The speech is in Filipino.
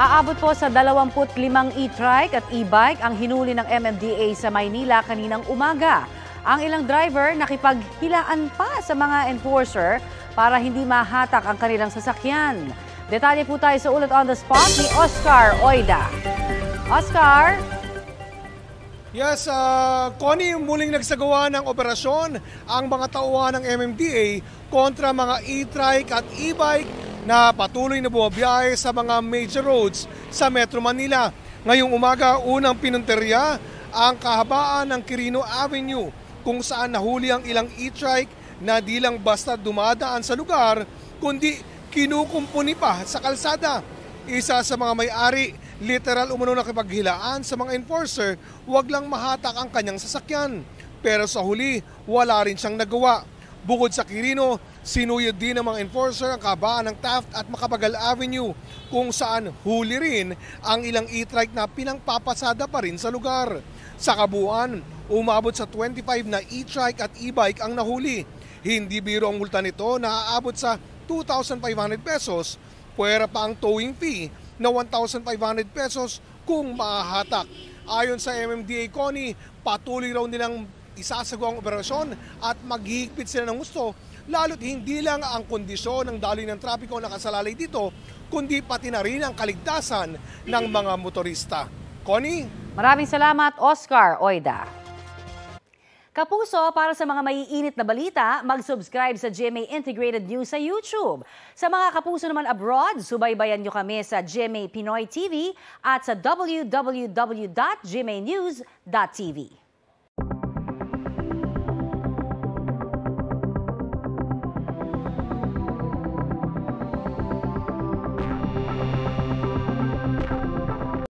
Aabot po sa 25 e-trike at e-bike ang hinuli ng MMDA sa Maynila kaninang umaga. Ang ilang driver nakipaghilaan pa sa mga enforcer para hindi mahatak ang kanilang sasakyan. Detalye po tayo sa ulat on the spot ni Oscar Oida. Oscar? Yes, Connie, muling nagsagawa ng operasyon ang mga tauhan ng MMDA kontra mga e-trike at e-bike na patuloy na bumabiyahe sa mga major roads sa Metro Manila. Ngayong umaga, unang pinunterya ang kahabaan ng Quirino Avenue kung saan nahuli ang ilang e-trike na di lang basta dumadaan sa lugar kundi kinukumpuni pa sa kalsada. Isa sa mga may-ari, literal umano nakipaghilaan sa mga enforcer, wag lang mahatak ang kanyang sasakyan. Pero sa huli, wala rin siyang nagawa. Bukod sa Quirino, sinuyod din ng mga enforcer ang kahabaan ng Taft at Macapagal Avenue kung saan huli rin ang ilang e-trike na pinangpapasada pa rin sa lugar. Sa kabuuan, umabot sa 25 na e-trike at e-bike ang nahuli. Hindi biro ang multa nito na aabot sa 2,500 pesos, puwera pa ang towing fee na 1,500 pesos kung mahahatak. Ayon sa MMDA, Connie, patuloy raw nilang isasagawa ang operasyon at maghihigpit sila ng gusto, lalo't hindi lang ang kondisyon ng daloy ng trapiko nakasalalay dito, kundi pati na rin ang kaligtasan ng mga motorista. Connie? Maraming salamat, Oscar Oida. Kapuso, para sa mga maiinit na balita, mag-subscribe sa GMA Integrated News sa YouTube. Sa mga kapuso naman abroad, subaybayan nyo kami sa GMA Pinoy TV at sa www.gmanews.tv.